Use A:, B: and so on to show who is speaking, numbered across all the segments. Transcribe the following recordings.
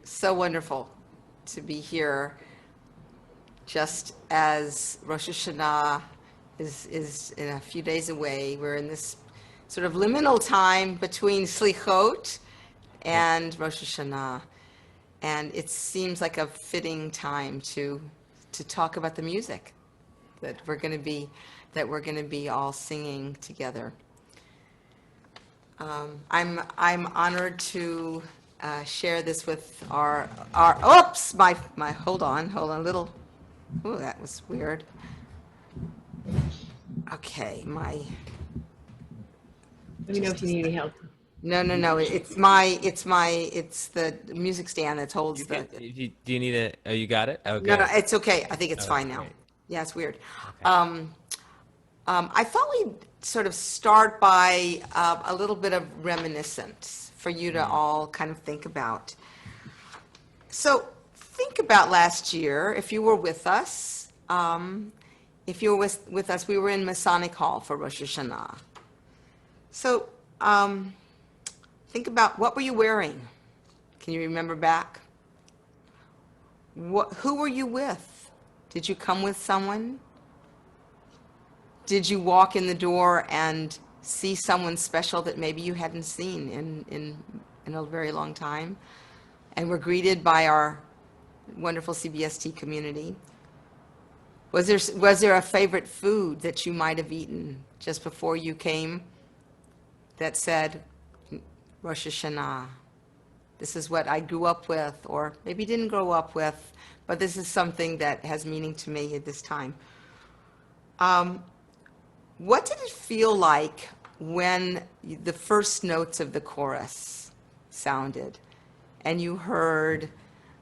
A: so wonderful to be here just as Rosh Hashanah is in a few days away. We're in this sort of liminal time between Slichot and Rosh Hashanah. And it seems like a fitting time to talk about the music that we're going to be all singing together. I'm honored to share this with our oops, my hold on a little. Oh, that was weird. Okay,
B: Let me know if you need any help.
A: No. It's the music stand that holds
C: do you need it? Oh, you got it? Okay.
A: No, it's okay. I think it's fine now.
C: Great.
A: Yeah, it's weird.
C: Okay.
A: I thought we'd sort of start by a little bit of reminiscence for you to all kind of think about. So think about last year, if you were with us. If you were with us, we were in Masonic Hall for Rosh Hashanah. So think about, what were you wearing? Can you remember back? Who were you with? Did you come with someone? Did you walk in the door and see someone special that maybe you hadn't seen in a very long time, and were greeted by our wonderful CBST community? Was there a favorite food that you might have eaten just before you came that said, Rosh Hashanah, this is what I grew up with, or maybe didn't grow up with, but this is something that has meaning to me at this time? What did it feel like when the first notes of the chorus sounded and you heard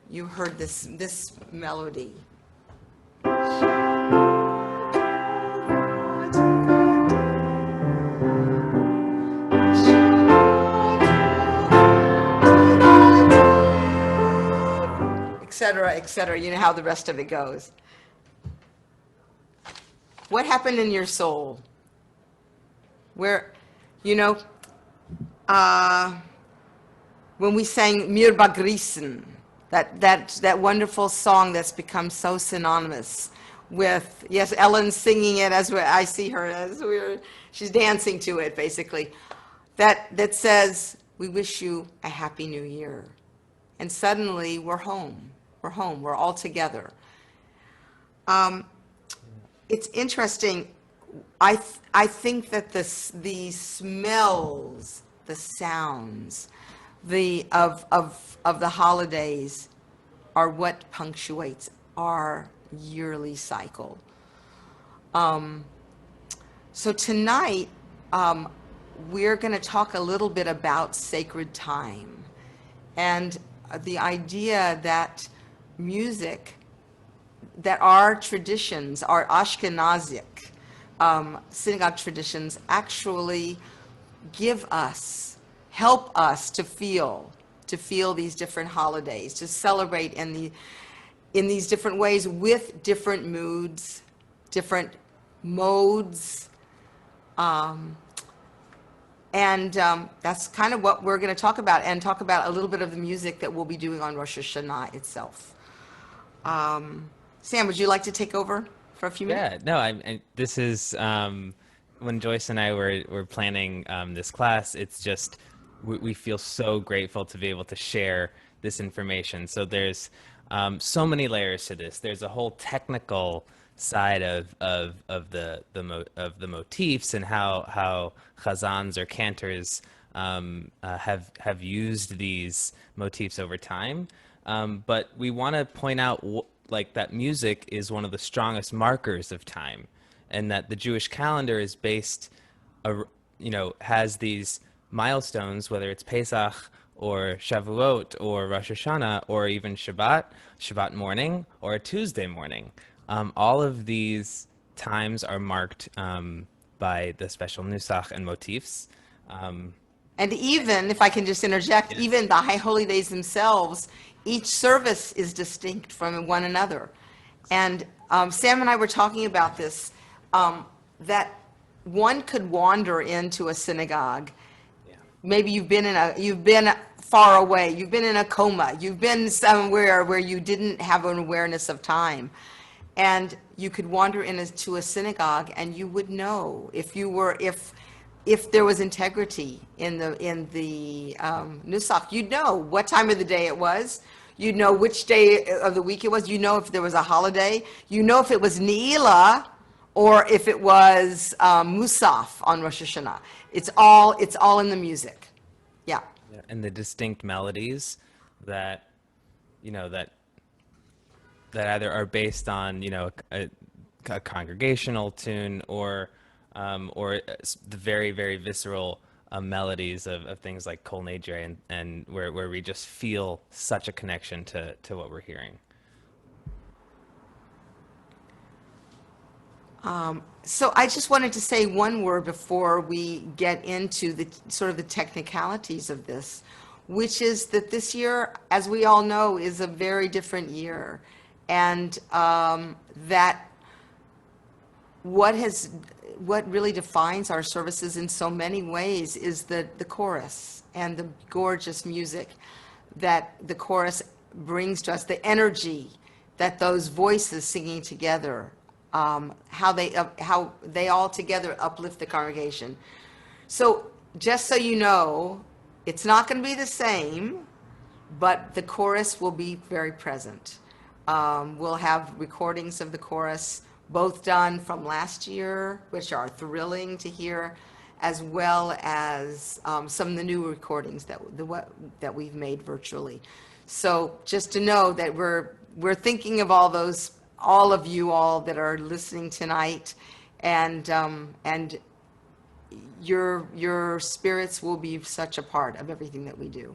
A: this melody? Et cetera, you know how the rest of it goes. What happened in your soul? Where, when we sang Mir Bagrisen, that wonderful song that's become so synonymous with, yes, Ellen's singing it as I see her, she's dancing to it, basically, that says, we wish you a happy new year. And suddenly we're home, we're all together. It's interesting. I think that the smells, the sounds, of the holidays are what punctuates our yearly cycle. So tonight we're going to talk a little bit about sacred time and the idea that music, that our traditions, our Ashkenazic synagogue traditions, actually help us to feel these different holidays, to celebrate in these different ways with different moods, different modes. That's kind of what we're going to talk about, and talk about a little bit of the music that we'll be doing on Rosh Hashanah itself. Sam, would you like to take over for a few minutes?
C: Yeah, no, this is, when Joyce and I were planning this class, it's just, we feel so grateful to be able to share this information. So there's so many layers to this. There's a whole technical side of the motifs and how chazans or cantors have used these motifs over time. But we want to point out that music is one of the strongest markers of time, and that the Jewish calendar is based, has these milestones, whether it's Pesach or Shavuot or Rosh Hashanah or even Shabbat morning or a Tuesday morning. All of these times are marked by the special nusach and motifs.
A: And even, if I can just interject,
C: Yes.
A: Even the high holy days themselves, each service is distinct from one another. And Sam and I were talking about this, that one could wander into a synagogue.
C: Yeah.
A: Maybe you've been far away. You've been in a coma. You've been somewhere where you didn't have an awareness of time. And you could wander into a synagogue and you would know if there was integrity in the nusach. You'd know what time of the day it was. You'd know which day of the week it was. You know if there was a holiday. You know if it was Ne'ilah or if it was Musaf on Rosh Hashanah. It's all in the music. Yeah.
C: Yeah, and the distinct melodies that, that either are based on, a congregational tune or the very, very visceral melodies of things like Kol Nidre and where we just feel such a connection to what we're hearing.
A: So I just wanted to say one word before we get into the sort of the technicalities of this, which is that this year, as we all know, is a very different year, and that what really defines our services in so many ways is the chorus and the gorgeous music that the chorus brings to us, the energy that those voices singing together, how they all together uplift the congregation. So just so you know, it's not going to be the same, but the chorus will be very present. We'll have recordings of the chorus, both done from last year, which are thrilling to hear, as well as some of the new recordings that we've made virtually. So just to know that we're thinking of all of you all that are listening tonight, and your spirits will be such a part of everything that we do.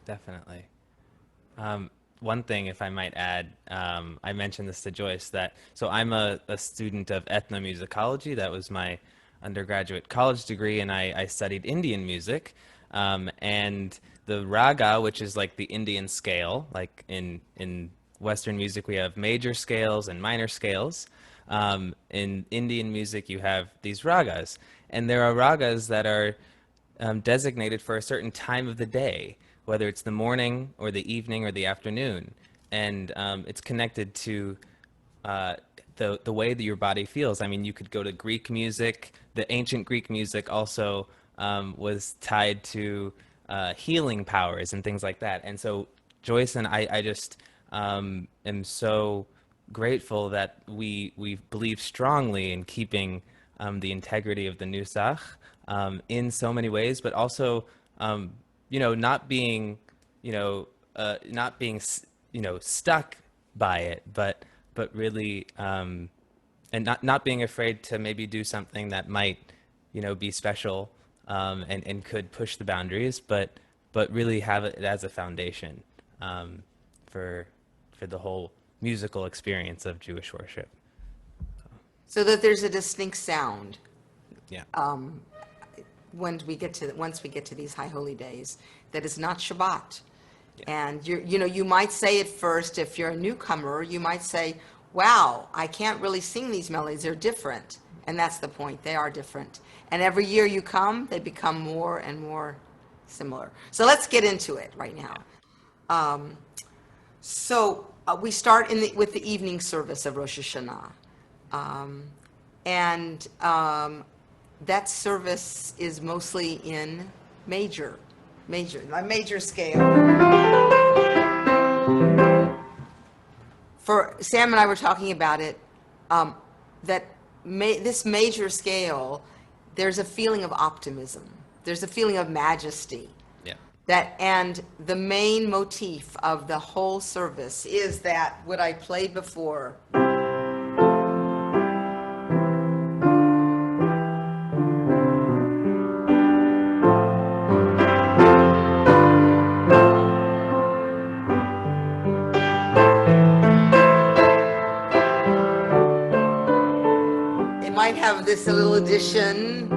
C: Definitely. One thing, if I might add, I mentioned this to Joyce, so I'm a student of ethnomusicology. That was my undergraduate college degree, and I studied Indian music. And the raga, which is like the Indian scale, like in Western music we have major scales and minor scales. In Indian music you have these ragas, and there are ragas that are designated for a certain time of the day, whether it's the morning or the evening or the afternoon, and it's connected to the way that your body feels. I mean, you could go to Greek music. The ancient Greek music also was tied to healing powers and things like that. And so Joyce and I just am so grateful that we believe strongly in keeping the integrity of the Nusach in so many ways, but also not being stuck by it, but really and not being afraid to maybe do something that might be special and could push the boundaries, but really have it as a foundation for the whole musical experience of Jewish worship.
A: So that there's a distinct sound.
C: Yeah.
A: Once we get to these high holy days, that is not Shabbat.
C: Yeah.
A: And you might say at first, if you're a newcomer, you might say, wow, I can't really sing these melodies, they're different. And that's the point, they are different. And every year you come, they become more and more similar. So let's get into it right now. So we start with the evening service of Rosh Hashanah. And that service is mostly in major scale. For Sam and I were talking about it, this major scale, there's a feeling of optimism. There's a feeling of majesty.
C: Yeah.
A: And the main motif of the whole service is that what I played before. It might have this little addition.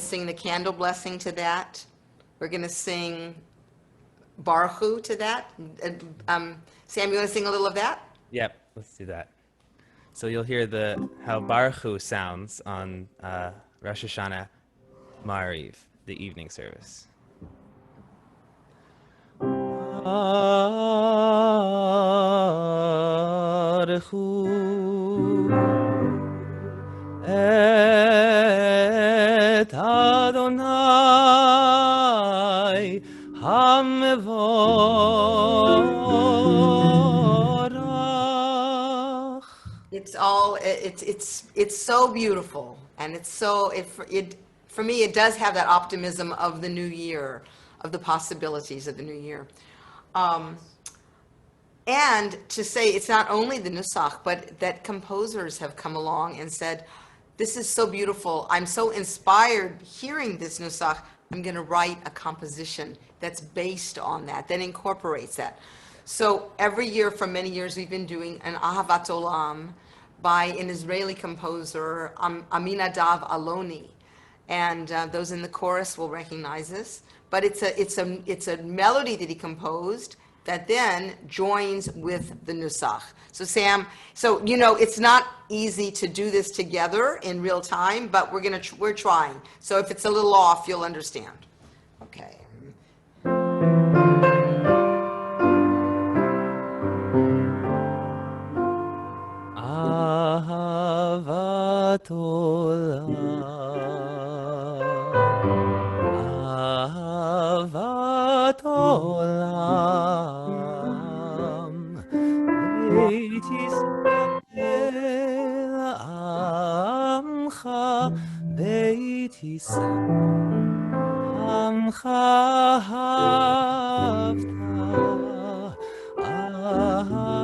A: sing the candle blessing to that. We're going to sing Baruch Hu to that. Sam, you want to sing a little of that?
C: Yep, let's do that. So you'll hear how Baruch Hu sounds on Rosh Hashanah Ma'ariv, the evening service. Baruch Hu et Adonai HaMevorach.
A: It's so beautiful, and for me it does have that optimism of the new year, of the possibilities of the new year. And to say it's not only the nusach, but that composers have come along and said, this is so beautiful, I'm so inspired hearing this nusach, I'm going to write a composition that's based on that incorporates that. So every year for many years we've been doing an Ahavat Olam by an Israeli composer, Aminadav Aloni. And those in the chorus will recognize this. But it's a melody that he composed that then joins with the nusach. So Sam, it's not easy to do this together in real time, but we're trying. So if it's a little off, you'll understand. Okay.
C: Ahavat Olam, Ahavat Olam, Beit Yisrael, Amcha, Beit Yisrael, Amcha Havta, Ahavat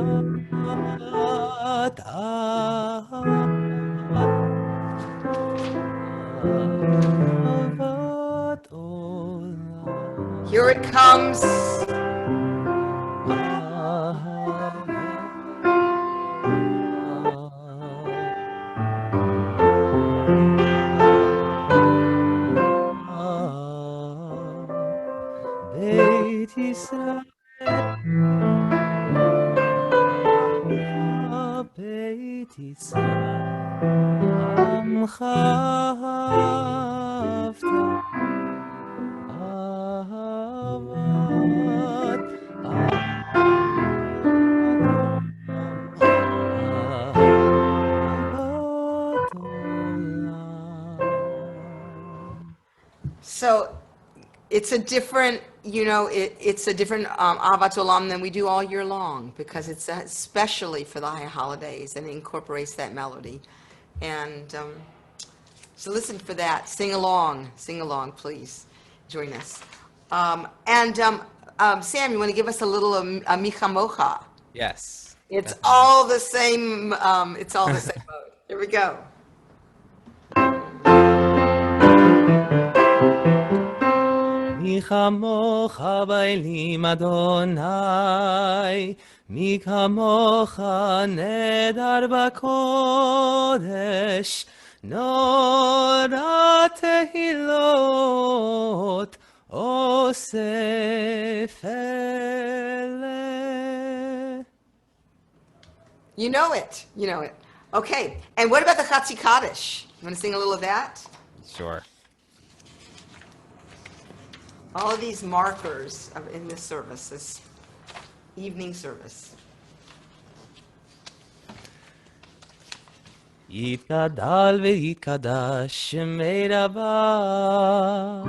C: Olam.
A: Here it comes.
C: Beit Yisrael, Beit Yisrael, Amcha Havta, Ahavat Olam.
A: So it's a different, it's a different Ahavat Olam than we do all year long, because it's especially for the high holidays, and it incorporates that melody. And so listen for that. Sing along, please. Join us. Sam, you want to give us a little Micha Mocha?
C: Yes.
A: It's all the same. It's all the same mode. Here we go.
C: Mi kamocha bailim Adonai, mi kamocha nedar bakodesh, nora tehilot osef ele.
A: You know it. Okay. And what about the Chatzi Kaddish? You want to sing a little of that?
C: Sure.
A: All of these markers in this service, this evening service.
C: Yitgadal ve'yitgadash shemei Rabba,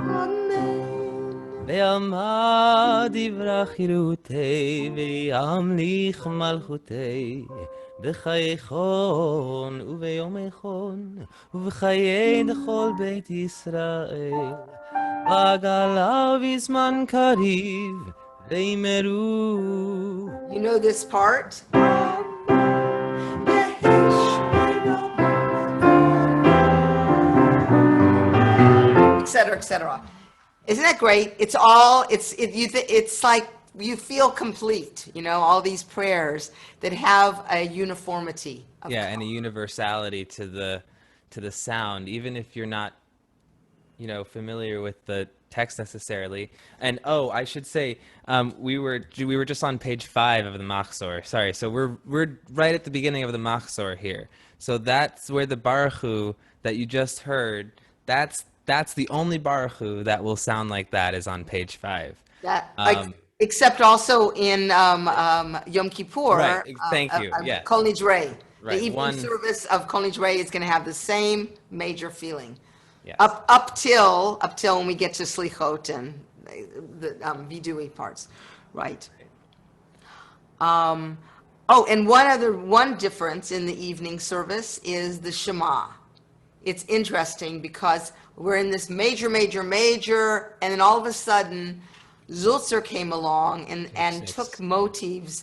C: ve'amad divra chirutei, ve'yamlich malchutei, b'chayechon uve'yomechon, uve'chayei dechol beit Yisrael. Bagalav izman kariv veimeru.
A: You know this part? Etc., etc. Isn't that great? It's like you feel complete, all these prayers that have a uniformity.
C: And a universality to the sound, even if you're not familiar with the text necessarily. And I should say, we were just on page 5 of the Machzor. Sorry, so we're right at the beginning of the Machzor here. So that's where the Baruch Hu that you just heard. That's the only Baruch Hu that will sound like that is on page 5.
A: That,
C: Um,
A: except also in Yom
C: right.
A: Kippur,
C: Thank you.
A: Kol
C: Yes.
A: Nidrei. The
C: Right.
A: evening
C: One.
A: service of Kol Nidrei is going to have the same major feeling.
C: Yes.
A: Up till when we get to Slichot and the Vidui parts, right? And one difference in the evening service is the Shema. It's interesting because we're in this major, and then all of a sudden, Zulzer came along and
C: Six.
A: took motifs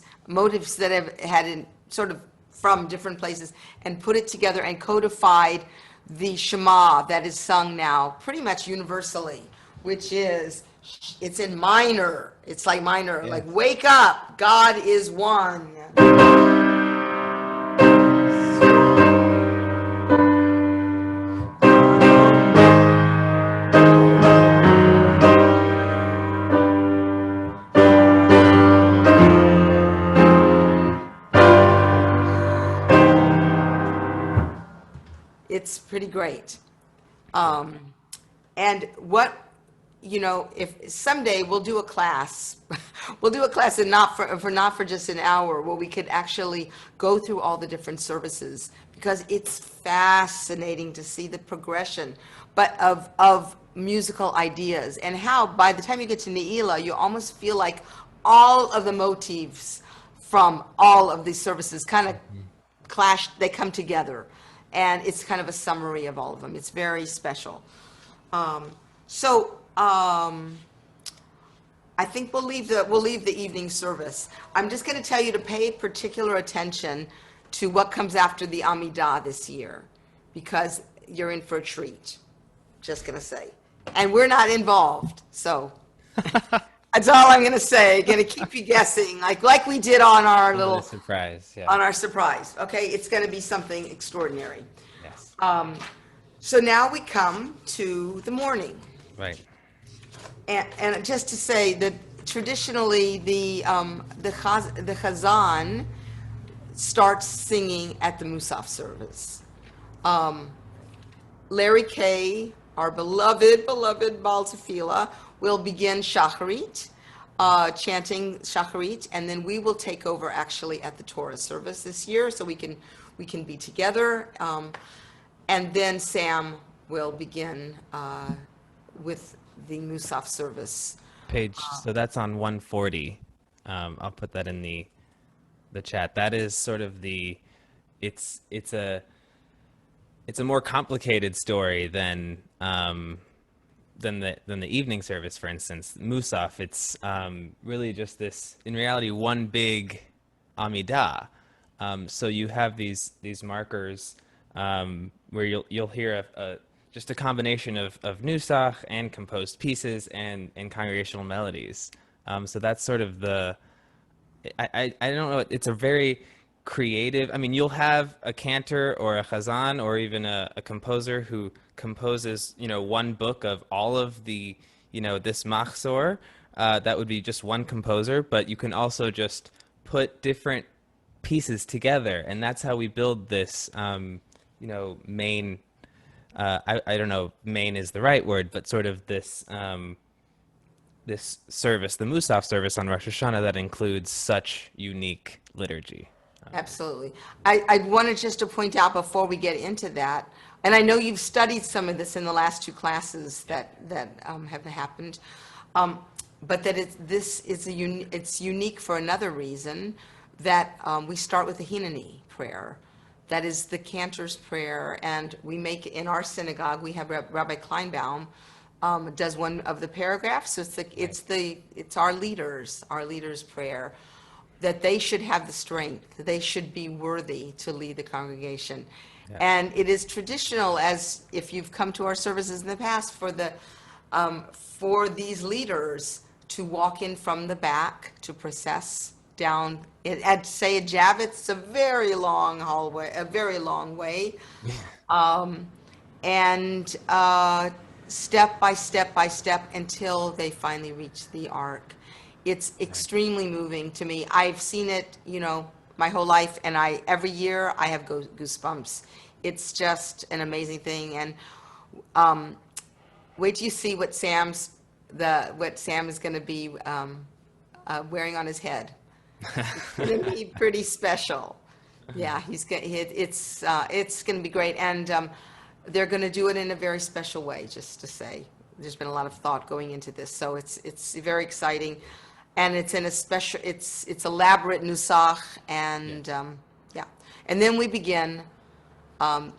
A: that have had sort of from different places and put it together and codified the Shema that is sung now pretty much universally, which is, it's in minor. It's like minor, like wake up, God is one. It's pretty great. And if someday we'll do a class, and not for just an hour, where we could actually go through all the different services, because it's fascinating to see the progression, but of musical ideas, and how by the time you get to Ne'ilah, you almost feel like all of the motifs from all of these services kind of clash, they come together, and it's kind of a summary of all of them. It's very special. I think we'll leave the evening service. I'm just going to tell you to pay particular attention to what comes after the Amidah this year, because you're in for a treat. Just going to say, and we're not involved, so that's all I'm going to say. Going to keep you guessing, like we did on our little
C: surprise. Yeah.
A: on our surprise. Okay, it's going to be something extraordinary.
C: Yes.
A: So now we come to the morning.
C: Right.
A: And just to say that traditionally the Chazan starts singing at the Musaf service. Larry Kay, our beloved Baal Tefillah, will begin Shacharit, chanting Shacharit, and then we will take over actually at the Torah service this year, so we can be together. And then Sam will begin with the Musaf service.
C: Page. So that's on 140. I'll put that in the chat. That is sort of it's a more complicated story than the evening service, for instance. Musaf, it's really just this, in reality, one big Amidah. So you have these markers where you'll hear just a combination of nusach and composed pieces and congregational melodies. So that's sort of I don't know, it's a very creative, I mean, you'll have a cantor or a chazan or even a composer who composes, one book of all of the, this Machzor. That would be just one composer, but you can also just put different pieces together, and that's how we build this, main, I don't know, main is the right word, but sort of this, this service, the Musaf service on Rosh Hashanah, that includes such unique liturgy.
A: Absolutely. I wanted just to point out before we get into that, and I know you've studied some of this in the last 2 classes that have happened, but that it's unique for another reason, that we start with the Henani Prayer. That is the cantor's prayer, and we make, in our synagogue, we have Rabbi Kleinbaum does one of the paragraphs. So it's our leaders' prayer, that they should have the strength, they should be worthy to lead the congregation. Yeah. And it is traditional, as if you've come to our services in the past, for these leaders to walk in from the back, to process down. At say at Javits, it's a very long hallway, a very long way, and step by step by step until they finally reach the ark. It's extremely moving to me. I've seen it, my whole life, and every year I have goosebumps. It's just an amazing thing, and wait till you see what Sam is going to be wearing on his head. It's going to be pretty special. Yeah, it's going to be great, and they're going to do it in a very special way. Just to say, there's been a lot of thought going into this, so it's very exciting, and it's in a special. It's elaborate nusach, and yeah, and then we begin. We'll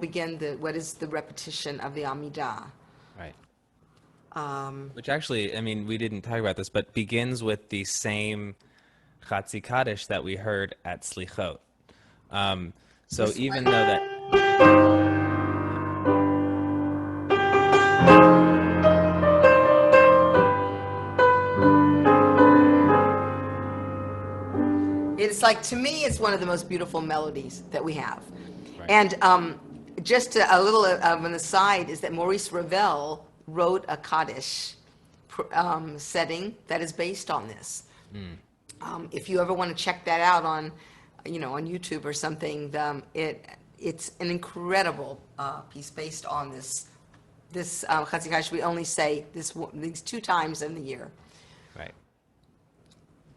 A: begin what is the repetition of the Amidah.
C: Right. Which actually, I mean, we didn't talk about this, but begins with the same Chatzi Kaddish that we heard at Slichot. So even though that...
A: It's like, to me, it's one of the most beautiful melodies that we have.
C: Right.
A: And just a little of an aside is that Maurice Ravel wrote a Kaddish setting that is based on this. If you ever want to check that out on YouTube or something, it's an incredible piece based on this Chatzi Kaddish. We only say these 2 times in the year.
C: Right.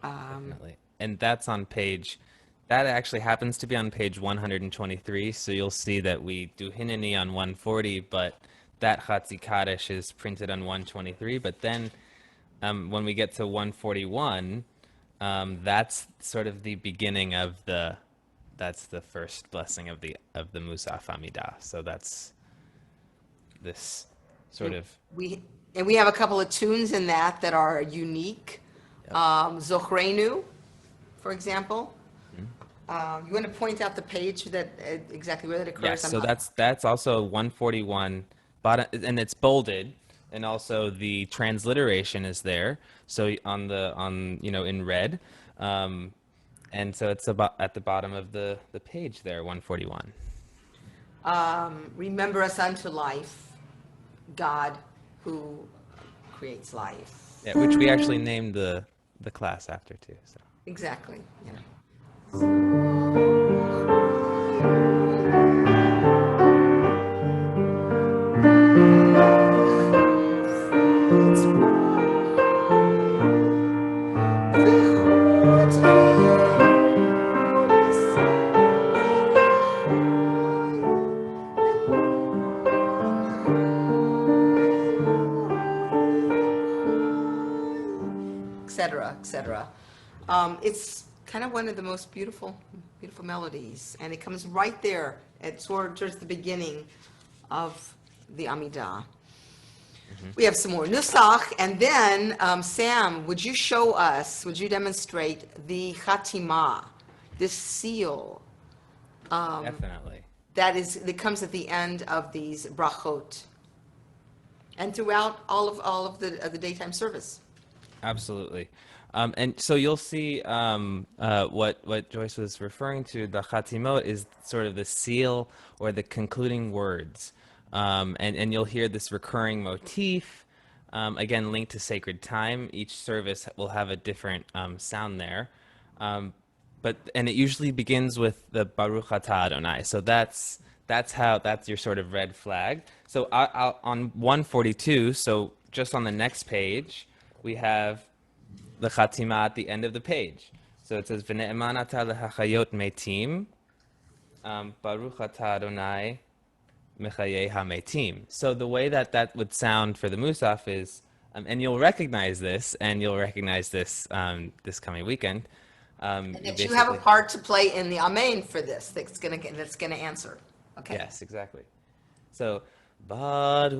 C: Definitely. And that's on that actually happens to be on page 123. So you'll see that we do Henani on 140, but that Chatzi Kaddish is printed on 123. But then when we get to 141, that's sort of the beginning of that's the first blessing of the Musaf Amidah. So that's this sort of...
A: We have a couple of tunes in that are unique.
C: Yep.
A: Zochreinu, for example. You want to point out the page that exactly where that occurs?
C: Yes, so that's also 141, and it's bolded, and also the transliteration is there. So in red, and so it's about at the bottom of the page there, 141.
A: Remember us unto life, God who creates life.
C: Yeah, which we actually named the class after too. So.
A: Exactly. Yeah. Etc. It's kind of one of the most beautiful melodies, and it comes right there towards the beginning of the Amidah. We have some more nusach, and then Sam, would you demonstrate the Chatimah, this seal?
C: Definitely.
A: That comes at the end of these brachot, and throughout all of the daytime service.
C: Absolutely. And so you'll see what Joyce was referring to, the Chatimot, is sort of the seal or the concluding words. And you'll hear this recurring motif, again, linked to sacred time. Each service will have a different sound there. And it usually begins with the Baruch Atah Adonai. So that's your sort of red flag. So on 142, so just on the next page, we have the Chatimah at the end of the page. So it says, V'ne'eman atah lehachayot metim, Baruch atah Adonai mechayei hametim. So the way that would sound for the Musaf is, and you'll recognize this this coming weekend.
A: And you have a part to play in the Amen for this that's gonna answer. Okay.
C: Yes, exactly. So, Baruch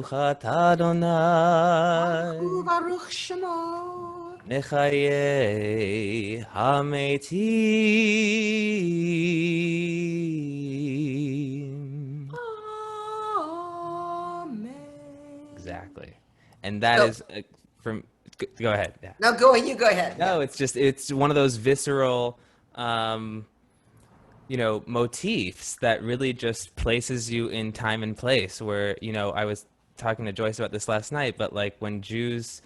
C: atah Adonai
A: Baruch Shemo
C: mechayei hametim.
A: Amen.
C: Exactly. And that is from... Go ahead. Yeah.
A: No, you go ahead.
C: No, it's one of those visceral motifs that really just places you in time and place where, I was talking to Joyce about this last night, but like when Jews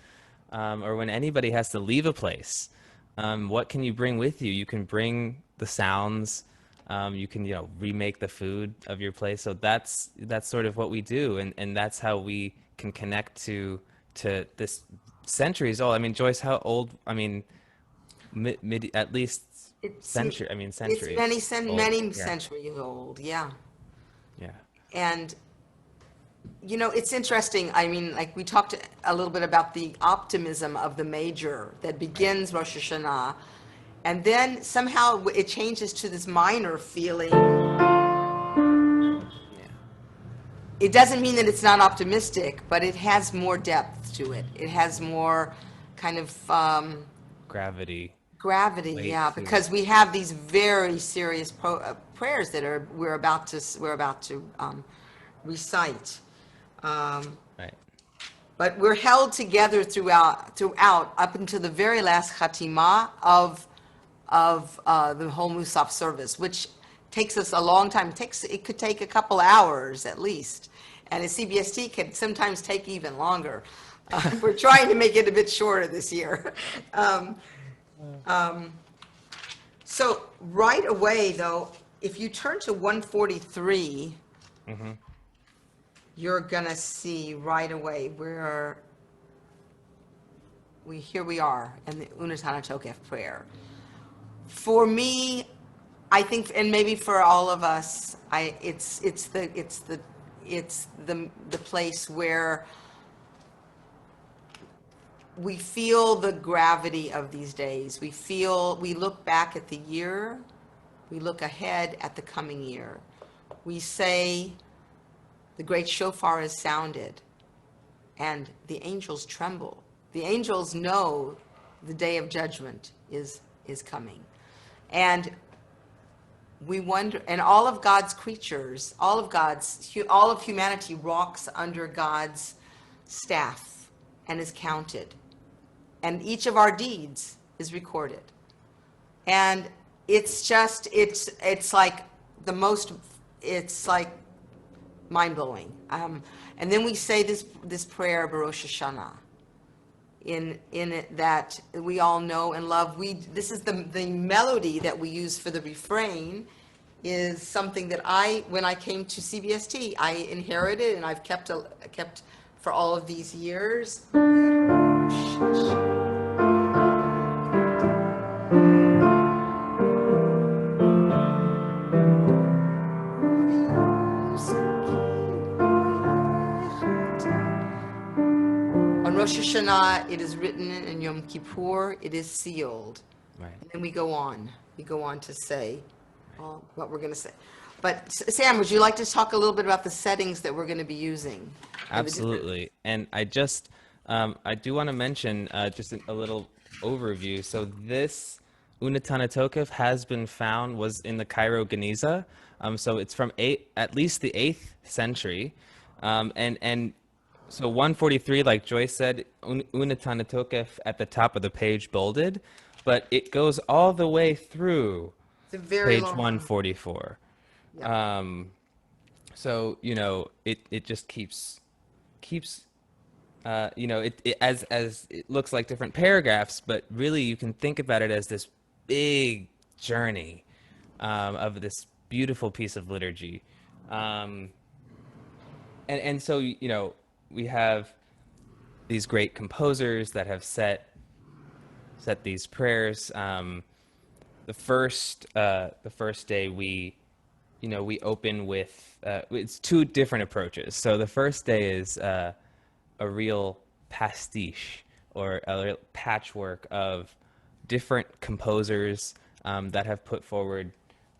C: or when anybody has to leave a place, what can you bring with you? You can bring the sounds, you can, remake the food of your place. So that's sort of what we do, and that's how we can connect to this centuries old. I mean, Joyce, how old? I mean, at least
A: It's
C: century. I mean,
A: it's
C: centuries old.
A: many
C: Yeah,
A: centuries old, yeah.
C: yeah,
A: And it's interesting. I mean, like we talked a little bit about the optimism of the major that
C: right.
A: begins Rosh Hashanah, and then somehow it changes to this minor feeling.
C: Yeah,
A: It doesn't mean that it's not optimistic, but it has more depth to it. It has more kind of
C: gravity,
A: gravity,
C: weight
A: yeah,
C: to it.
A: because we have these very serious prayers that we're about to recite. Um,
C: Right.
A: But we're held together throughout up until the very last Chatima of the whole Musaf service, which takes us a long time. It could take a couple hours at least, and a CBST can sometimes take even longer. We're trying to make it a bit shorter this year. Um, so right away, though, if you turn to 143,
C: Mm-hmm.
A: you're gonna see right away here we are in the Untitled prayer. For me, I think, and maybe for all of us, it's the place where we feel the gravity of these days. We look back at the year, we look ahead at the coming year. We say, the great shofar is sounded, and the angels tremble. The angels know the day of judgment is coming. And we wonder, and all of God's creatures, all of humanity walks under God's staff and is counted. And each of our deeds is recorded. And it's like the most, it's like mind-blowing. And then we say this prayer, Rosh Hashanah, in it that we all know and love. This is the melody that we use for the refrain, is something that when I came to CBST, I inherited and I've kept for all of these years. On Rosh Hashanah, it is written, and Yom Kippur, it is sealed.
C: Right.
A: And then we go on. We go on to say what we're going to say. But Sam, would you like to talk a little bit about the settings that we're going to be using? And the different-
C: Absolutely. And I do want to mention just a little overview. So this Unetana Tokef has been found, was in the Cairo Geniza. So it's from at least the 8th century. And so 143, like Joyce said, Unetana Tokef at the top of the page bolded, but it goes all the way through
A: It's a very
C: page
A: long.
C: 144.
A: Yeah.
C: So it just keeps as it looks like different paragraphs, but really you can think about it as this big journey of this beautiful piece of liturgy. And so we have these great composers that have set these prayers. The first day we open with it's two different approaches. So the first day is a real pastiche, or a real patchwork of different composers that have put forward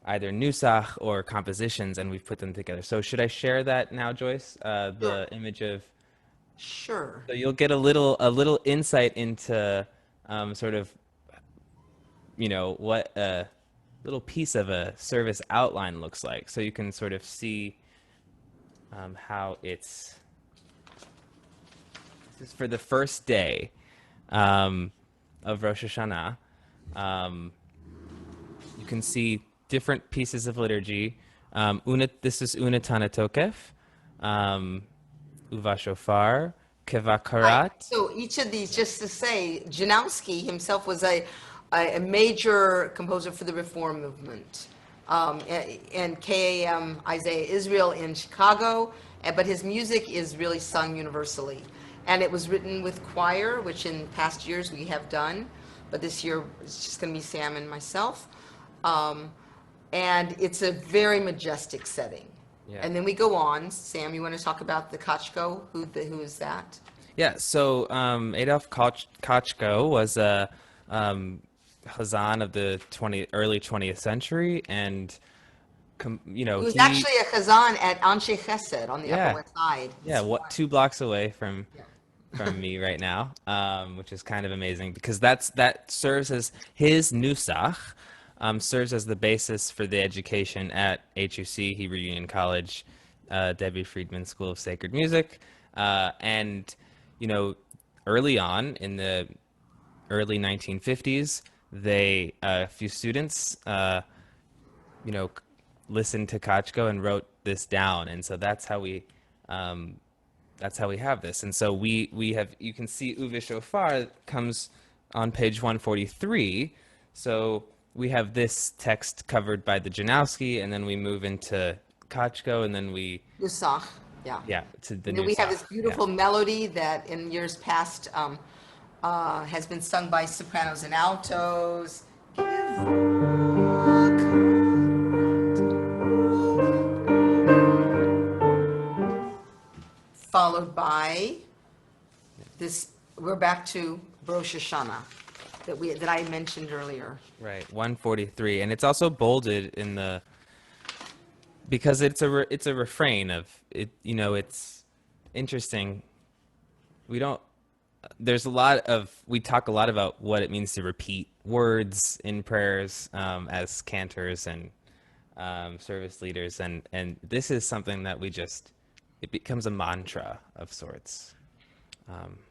C: either nusach or compositions, and we've put them together. So should I share that now, Joyce? The image of,
A: Sure.
C: so you'll get a little insight into sort of what a little piece of a service outline looks like, so you can sort of see how this is for the first day of Rosh Hashanah. You can see different pieces of liturgy. This is Una Tanatokef, Uva Shofar,
A: Right.
C: Kevakarat.
A: So each of these, just to say, Janowski himself was a major composer for the Reform movement. And KAM Isaiah Israel in Chicago, but his music is really sung universally. And it was written with choir, which in past years we have done, but this year it's just going to be Sam and myself. And it's a very majestic setting.
C: Yeah.
A: And then we go on. Sam, you want to talk about the Kochko? Who is that?
C: Yeah, so Adolf Kochko was a Chazan of the early 20th century, and
A: He was actually a chazan at Anshe Chesed on the Upper West Side.
C: Yeah, what 2 blocks away from
A: Yeah.
C: me right now, which is kind of amazing because that serves as his nusach, serves as the basis for the education at HUC, Hebrew Union College, Debbie Friedman School of Sacred Music, and early on in the early 1950s, a few students, listened to Kochko and wrote this down, and so that's how we have this. And so we have, you can see Uve Shofar comes on page 143. So we have this text covered by the Janowski, and then we move into Kochko, and then we
A: Nusach, yeah.
C: to the
A: And then we have
C: Nusach,
A: this beautiful melody that in years past has been sung by sopranos and altos. Followed by this, we're back to Rosh Hashanah that I mentioned earlier.
C: Right, 143, and it's also bolded in because it's a refrain of it. It's interesting. We talk a lot about what it means to repeat words in prayers as cantors and service leaders, and this is something that it becomes a mantra of sorts.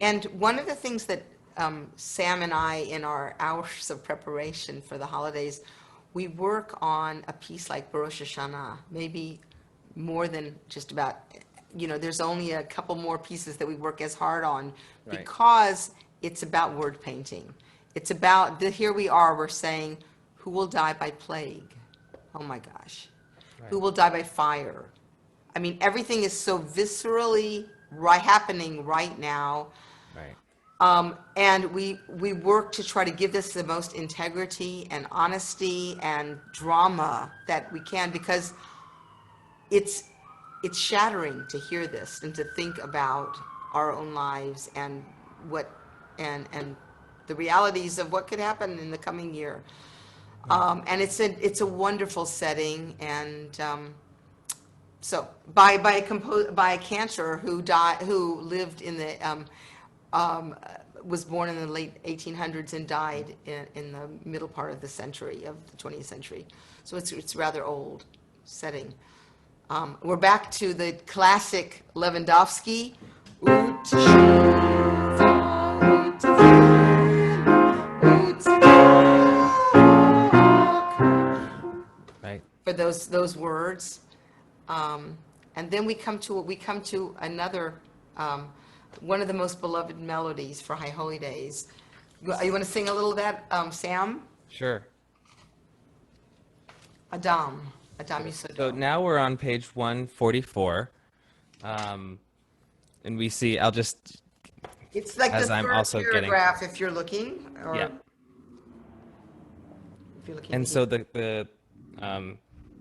A: And one of the things that Sam and I, in our hours of preparation for the holidays, we work on a piece like Rosh Hashanah, maybe more than just about, there's only a couple more pieces that we work as hard on because it's about word painting. It's about, here we are, we're saying, who will die by plague? Oh my gosh. Right. Who will die by fire? I mean, everything is so viscerally happening right now.
C: Right.
A: And we work to try to give this the most integrity and honesty and drama that we can, because it's shattering to hear this and to think about our own lives and and the realities of what could happen in the coming year. And it's a wonderful setting, and so by a cantor who lived in the was born in the late 1800s and died in the middle part of the 20th century. So it's rather old setting. We're back to the classic Lewandowski.
C: Right.
A: For those words. And then we come to another one of the most beloved melodies for High Holy Days. You want to sing a little of that, Sam?
C: Sure.
A: Adam Yisodot.
C: So now we're on page 144, and we see.
A: It's like
C: as
A: the
C: I'm
A: third
C: also
A: paragraph if you're looking. Or
C: Yeah.
A: If you're looking
C: And so the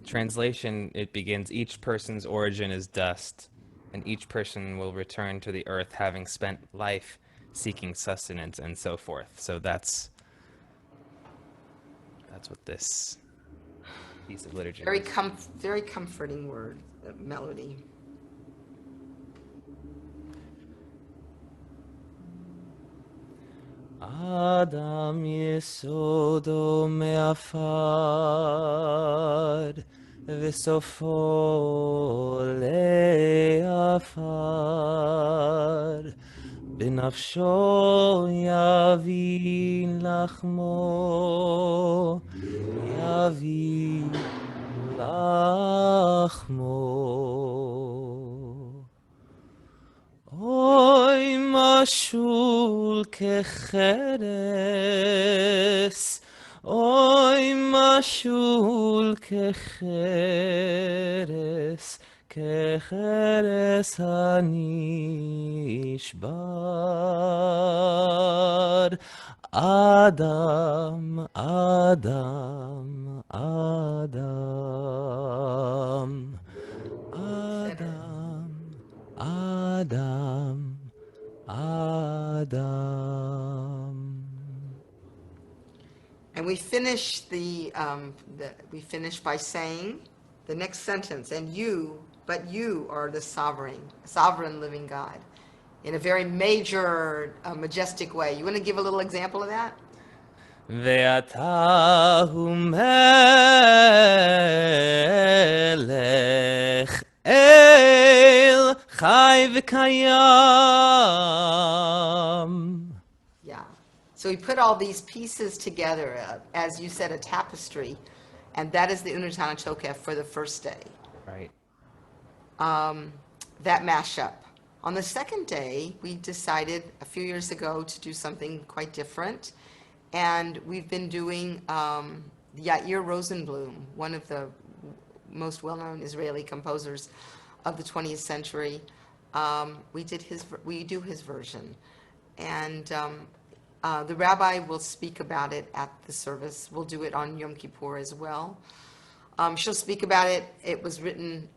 C: translation, it begins, each person's origin is dust, and each person will return to the earth having spent life seeking sustenance, and so forth. So that's what this piece of literature is.
A: very comforting word, melody.
C: Adam yesodo me'afar v'sofo le'afar בנפשו יביא לחמו, יביא לחמו. אוי משול כחרס, אוי משול כחרס, כחרס הנשבר. אדם, אדם, אדם, אדם, אדם, אדם.
A: And we finish we finish by saying the next sentence, but you are the sovereign living God, in a very major, majestic way. You want to give a little example of that?
C: ואתה הוא מלך אל חי וקיים.
A: Yeah. So we put all these pieces together, as you said, a tapestry, and that is the Untitled Chapter for the first day.
C: Right.
A: That mashup. On the second day, we decided a few years ago to do something quite different, and we've been doing Yair Rosenblum, one of the most well-known Israeli composers of the 20th century. We do his version, and the rabbi will speak about it at the service. We'll do it on Yom Kippur as well. She'll speak about it. It was written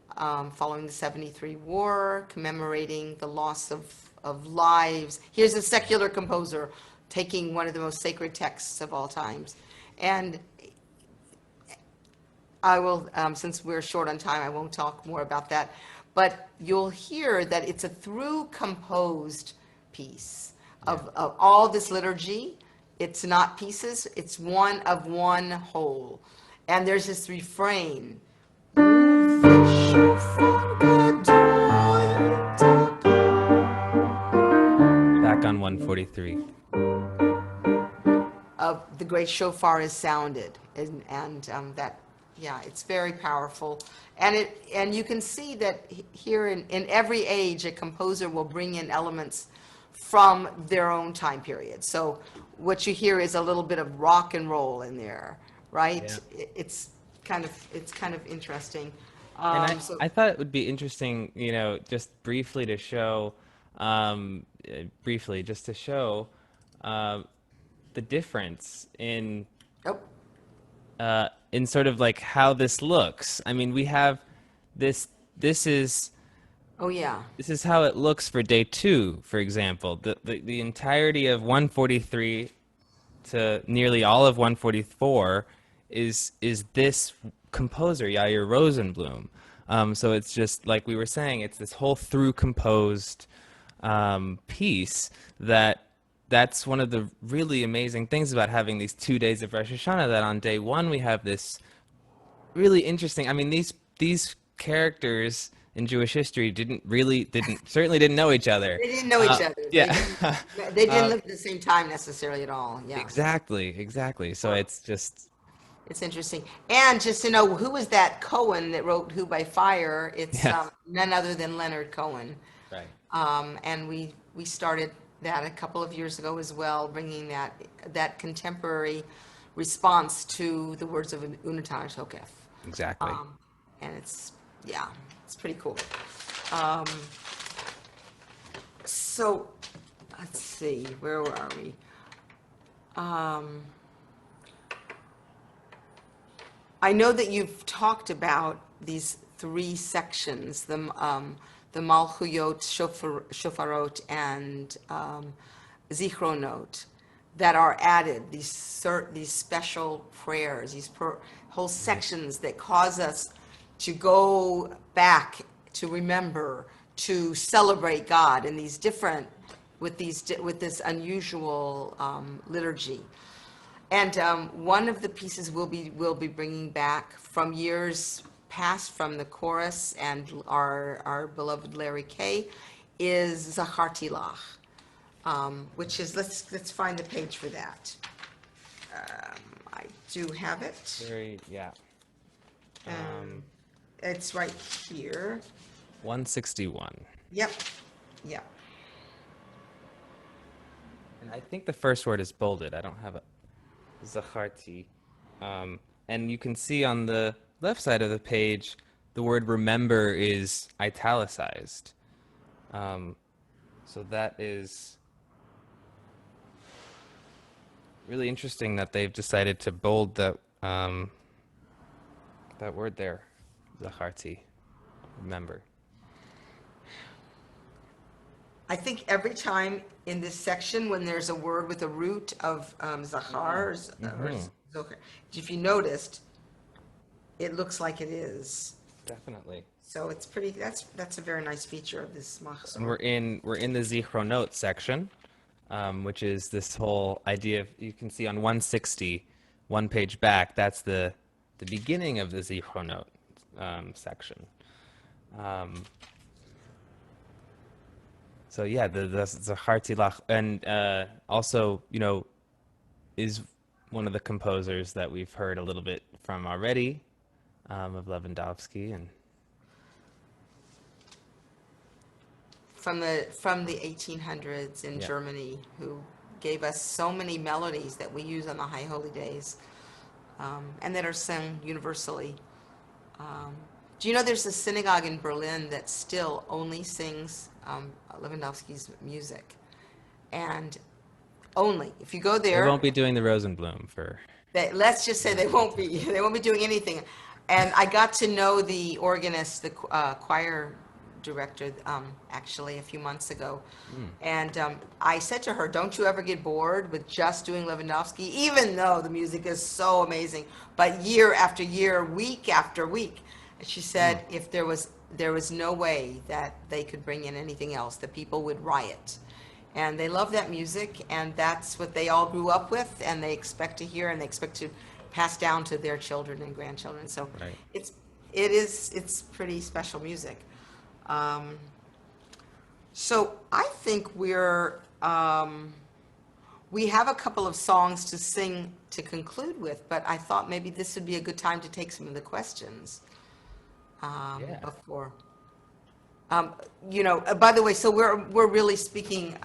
A: following the 73 war, commemorating the loss of lives. Here's a secular composer taking one of the most sacred texts of all times. And I will, since we're short on time, I won't talk more about that. But you'll hear that it's a through composed piece of all this liturgy. It's not pieces, it's one of one whole. And there's this refrain.
C: Back on 143.
A: Of the great shofar is sounded, and that, yeah, it's very powerful. And you can see that here in every age, a composer will bring in elements from their own time period. So what you hear is a little bit of rock and roll in there, right?
C: Yeah.
A: It's kind of interesting.
C: And I thought it would be interesting, just briefly to show, the difference in sort of like how this looks. I mean, we have this is.
A: Oh yeah.
C: This is how it looks for day 2, for example. The entirety of 143 to nearly all of 144 is this composer, Yair Rosenblum. So it's just like we were saying, it's this whole through composed piece that's one of the really amazing things about having these 2 days of Rosh Hashanah, that on day 1 we have this really interesting, I mean, these characters in Jewish history certainly didn't know each other.
A: They didn't know each other.
C: Yeah.
A: They didn't live at the same time necessarily at all. Yeah.
C: Exactly. So it's
A: interesting. And just to know, who was that Cohen that wrote Who by Fire? It's none other than Leonard Cohen.
C: Right.
A: And we started that a couple of years ago as well, bringing that contemporary response to the words of Untitled Chapter.
C: Exactly.
A: And it's pretty cool. So let's see, where are we? I know that you've talked about these 3 sections, the Malchuyot, Shofarot, and Zichronot, that are added, these special prayers, these whole sections that cause us to go back, to remember, to celebrate God in these different, with this unusual liturgy. And one of the pieces we'll be bringing back from years past, from the chorus and our beloved Larry Kay, is Zacharti Lach. which is, let's find the page for that. I do have it.
C: Yeah.
A: It's right here.
C: 161.
A: Yep, yep.
C: And I think the first word is bolded. I don't have a Zacharti. And you can see on the left side of the page, the word remember is italicized. So that is really interesting that they've decided to bold that that word there, Zacharti, remember.
A: I think every time in this section when there's a word with a root of Zachar or Zocher, if you noticed, it looks like it is.
C: Definitely.
A: So it's pretty, that's a very nice feature of this Machzor.
C: And we're in the Zichronot section, which is this whole idea of, you can see on 160, one page back, that's the beginning of the Zichronot section. So yeah, the Zacharti Lach, and also, you know, is one of the composers that we've heard a little bit from already, of Lewandowski, and
A: from the 1800s in
C: Yeah.
A: Germany, who gave us so many melodies that we use on the High Holy Days, and that are sung universally. Do you know there's a synagogue in Berlin that still only sings Lewandowski's music? And only, if you go
C: they
A: there,
C: won't be doing the Rosenblum for.
A: let's just say they won't be doing anything. And I got to know the organist, the choir director, actually a few months ago. And I said to her, don't you ever get bored with just doing Lewandowski, even though the music is so amazing, but year after year, week after week. And she said if there was no way that they could bring in anything else, the people would riot. And they love that music, and that's what they all grew up with, and they expect to hear, and they expect to pass down to their children and grandchildren. So
C: Right.
A: it's pretty special music. So I think we have a couple of songs to sing to conclude with, but I thought maybe this would be a good time to take some of the questions
C: Yeah.
A: before. You know, by the way, so we're really speaking.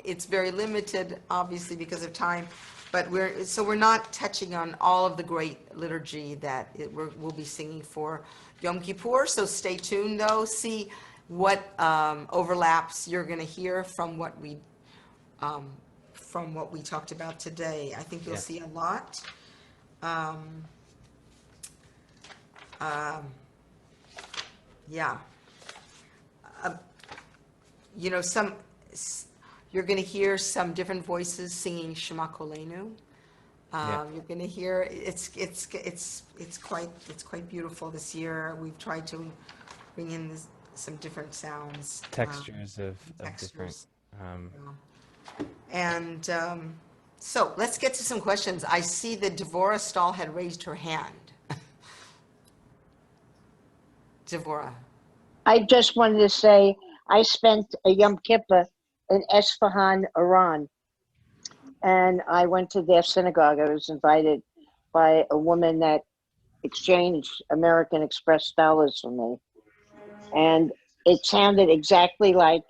A: It's very limited, obviously, because of time, but we're not touching on all of the great liturgy that we'll be singing for Yom Kippur. So stay tuned, though. See what overlaps you're going to hear from what we talked about today. I think you'll
C: Yeah.
A: see a lot. Yeah. You know, you're going to hear some different voices singing Shema Kolenu.
C: Yeah.
A: You're going to hear it's quite beautiful this year. We've tried to bring in some different sounds,
C: Textures of different.
A: textures. And so let's get to some questions. I see that Devorah Stahl had raised her hand. Devorah.
B: I just wanted to say I spent a Yom Kippur in Esfahan, Iran, and I went to their synagogue. I was invited by a woman that exchanged American Express dollars for me, and it sounded exactly like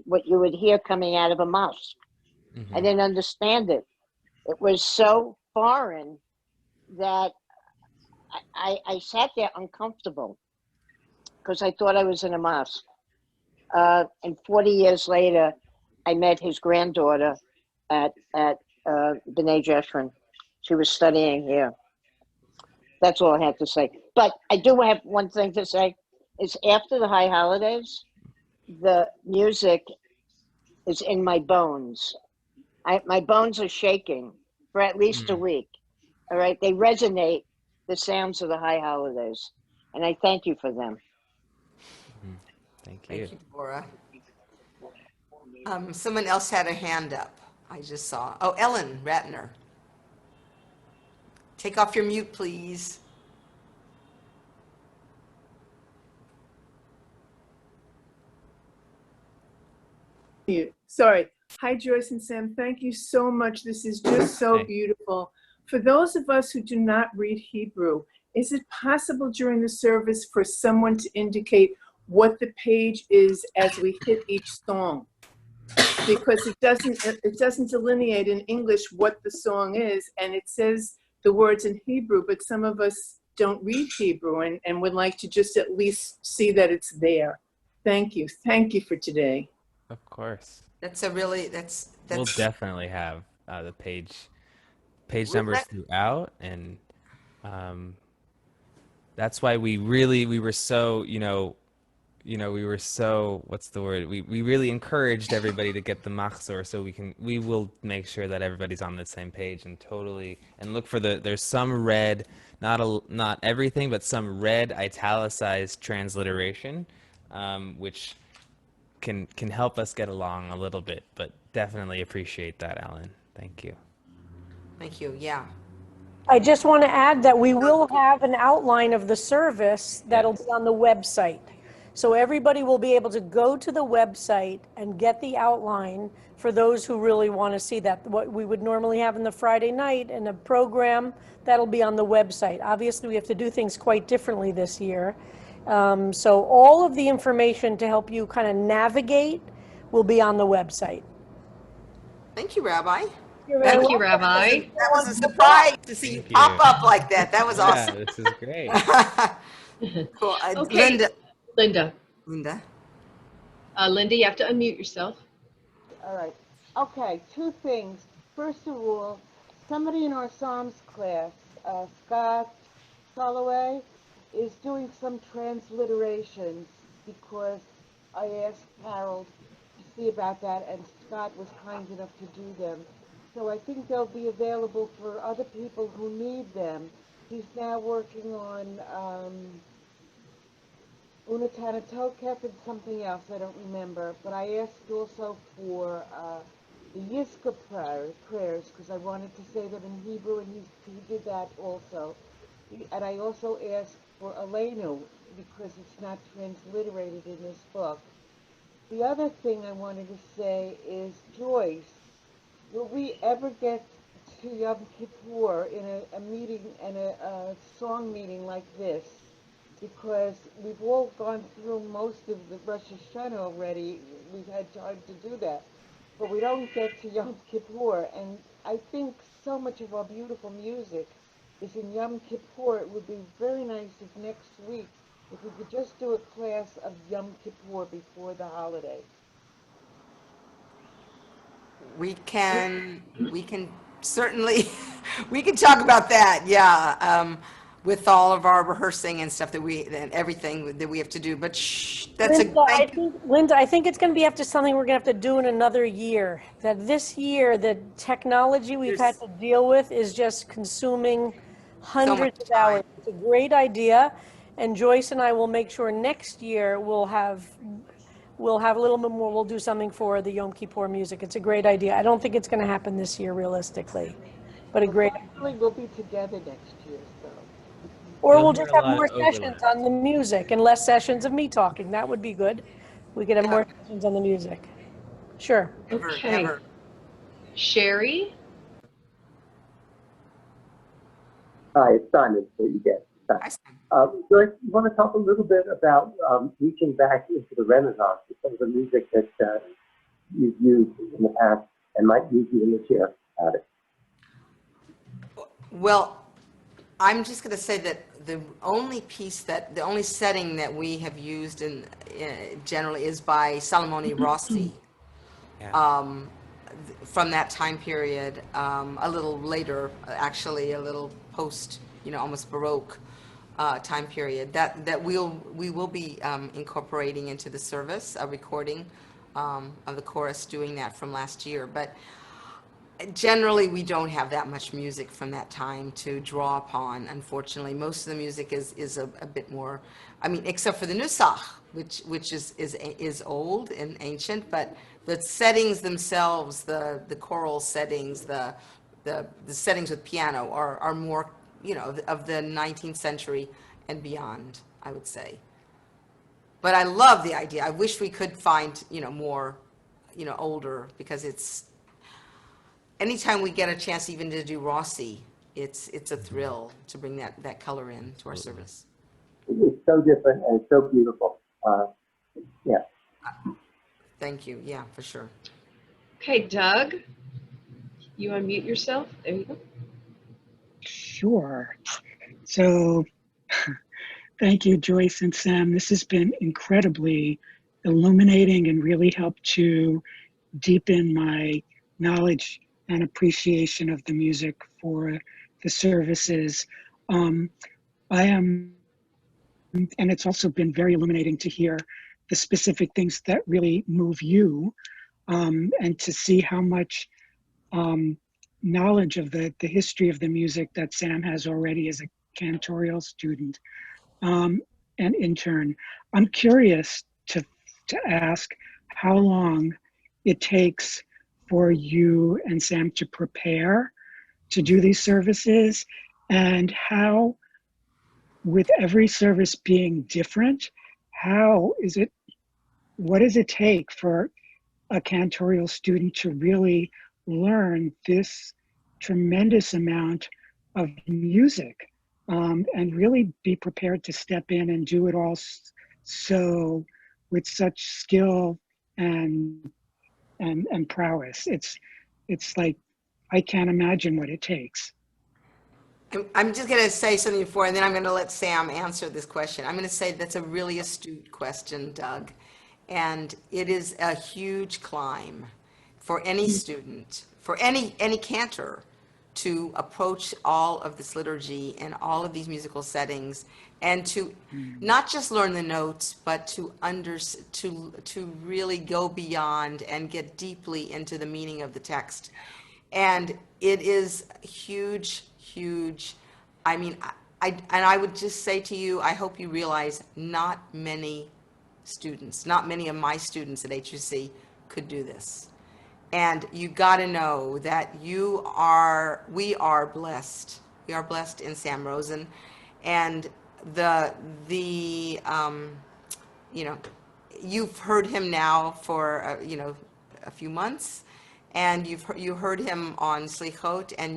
B: what you would hear coming out of a mosque. I didn't understand it. It was so foreign that I sat there uncomfortable because I thought I was in a mosque. And 40 years later, I met his granddaughter at B'nai Jeshurun. She was studying here. That's all I have to say. But I do have one thing to say. Is after the high holidays, the music is in my bones. My bones are shaking for at least a week. All right, they resonate, the sounds of the high holidays, and I thank you for them.
C: Thank you.
A: Thank you, Deborah. Someone else had a hand up. I just saw. Oh, Ellen Ratner. Take off your mute, please.
D: Sorry. Hi, Joyce and Sam. Thank you so much. This is just so
C: Hey.
D: beautiful. For those of us who do not read Hebrew, is it possible during the service for someone to indicate what the page is as we hit each song? Because it doesn't delineate in English what the song is, and it says the words in Hebrew, but some of us don't read Hebrew and would like to just at least see that it's there. Thank you. Thank you for today.
C: Of course.
A: That's a really,
C: We'll definitely have the page numbers throughout, and um, that's why we were so, we were so, what's the word? We really encouraged everybody to get the Machzor, so we will make sure that everybody's on the same page and look for there's some red, not everything, but some red italicized transliteration, which can help us get along a little bit, but definitely appreciate that, Alan. Thank you.
A: Thank you, yeah.
E: I just want to add that we will have an outline of the service that'll
C: Yes.
E: be on the website. So everybody will be able to go to the website and get the outline for those who really want to see that. What we would normally have in the Friday night and a program, that'll be on the website. Obviously, we have to do things quite differently this year. So all of the information to help you kind of navigate will be on the website.
A: Thank you, Rabbi.
F: Thank you, Rabbi.
A: That was a surprise to see you
C: Thank you.
A: pop up like that. That was awesome.
C: Yeah, this is great.
A: Cool.
F: Okay, Linda.
A: Linda.
F: Linda, you have to unmute yourself.
G: All right. Okay, two things. First of all, somebody in our Psalms class, Scott Soloway, is doing some transliterations because I asked Harold to see about that, and Scott was kind enough to do them. So I think they'll be available for other people who need them. He's now working on Untitled Chapter and something else, I don't remember. But I asked also for the Yiska prayers, because I wanted to say them in Hebrew, and he did that also. And I also asked for Aleinu, because it's not transliterated in this book. The other thing I wanted to say is, Joyce, will we ever get to Yom Kippur in a meeting, and a song meeting like this? Because we've all gone through most of the Rosh Hashanah already. We've had time to do that. But we don't get to Yom Kippur. And I think so much of our beautiful music is in Yom Kippur. It would be very nice if next week, if we could just do a class of Yom Kippur before the holiday.
A: We can certainly, we can talk about that, yeah, with all of our rehearsing and stuff and everything that we have to do, but that's
E: Linda, I think it's going to be something we're going to have to do in another year. That this year, the technology we've had to deal with is just consuming hundreds of hours. It's a great idea, and Joyce and I will make sure next year we'll have a little bit more. We'll do something for the Yom Kippur music. It's a great idea. I don't think it's going to happen this year, realistically, but a great.
G: Hopefully we'll be together next year, so.
E: Or we'll just have more sessions on the music and less sessions of me talking. That would be good. We could have more sessions on the music. Sure.
F: Okay. Sherry?
H: Hi, it's Simon, so you get that. Joyce, you want to talk a little bit about reaching back into the Renaissance, some of the music that you've used in the past and might use even this year at it?
A: Well, I'm just going to say that the only setting that we have used generally is by Salomone Rossi, from that time period, a little later, actually, a little post, almost Baroque time period. That we will be incorporating into the service, a recording of the chorus doing that from last year, but. Generally, we don't have that much music from that time to draw upon, unfortunately. Most of the music is a bit more, except for the Nusach, which is old and ancient, but the settings themselves, the choral settings, the settings with piano are more, of the 19th century and beyond, I would say. But I love the idea. I wish we could find, more older, because anytime we get a chance even to do Rossi, it's a thrill to bring that color in to our service.
H: It's so different and so beautiful. Yeah.
A: Thank you. Yeah, for sure.
F: Okay, Doug, you unmute yourself. There you go.
I: Sure. So thank you, Joyce and Sam. This has been incredibly illuminating and really helped to deepen my knowledge and appreciation of the music for the services. I am, and it's also been very illuminating to hear the specific things that really move you, and to see how much knowledge of the history of the music that Sam has already as a cantorial student and intern. I'm curious to ask how long it takes for you and Sam to prepare to do these services, and how, with every service being different, what does it take for a cantorial student to really learn this tremendous amount of music, and really be prepared to step in and do it all so with such skill and prowess. It's like, I can't imagine what it takes.
A: I'm just going to say something before, and then I'm going to let Sam answer this question. I'm going to say that's a really astute question, Doug. And it is a huge climb for any student, for any cantor, to approach all of this liturgy and all of these musical settings, and to not just learn the notes, but to really go beyond and get deeply into the meaning of the text. And it is huge, huge. I mean, I would just say to you, I hope you realize not many of my students at HUC could do this. And you got to know that we are blessed. We are blessed in Sam Rosen. And you've heard him now for, a few months, and you heard him on Slichot, and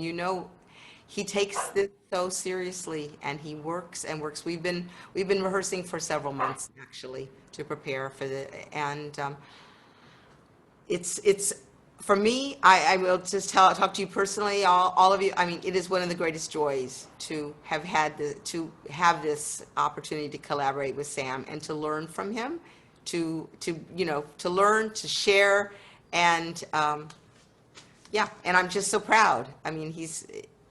A: he takes this so seriously, and he works and works. We've been rehearsing for several months, actually, to prepare for it's for me. I will just talk to you personally, all of you. I mean, it is one of the greatest joys to have this opportunity to collaborate with Sam and to learn from him, to learn, to share, and and I'm just so proud. I mean,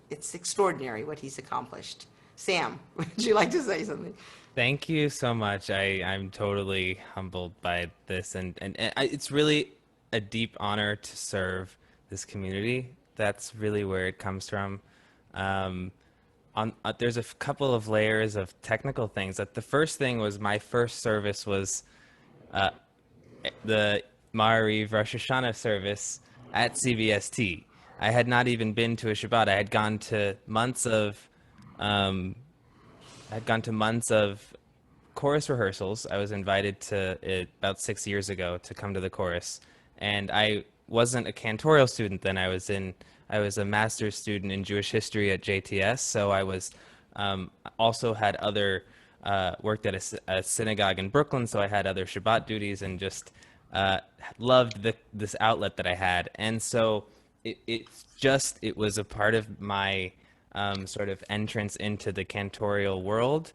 A: it's extraordinary what he's accomplished. Sam, would you like to say something?
C: Thank you so much. I'm totally humbled by this, and it's really a deep honor to serve this community. That's really where it comes from. There's a couple of layers of technical things. That the first thing was, my first service was the Ma'ariv Rosh Hashanah service at CBST. I had not even been to a Shabbat. I had gone to months of chorus rehearsals. I was invited to it about 6 years ago to come to the chorus, and I wasn't a cantorial student then. I was a master's student in Jewish history at JTS. So I was also had other worked at a synagogue in Brooklyn, so I had other Shabbat duties, and just loved this outlet that I had. And so it was a part of my sort of entrance into the cantorial world.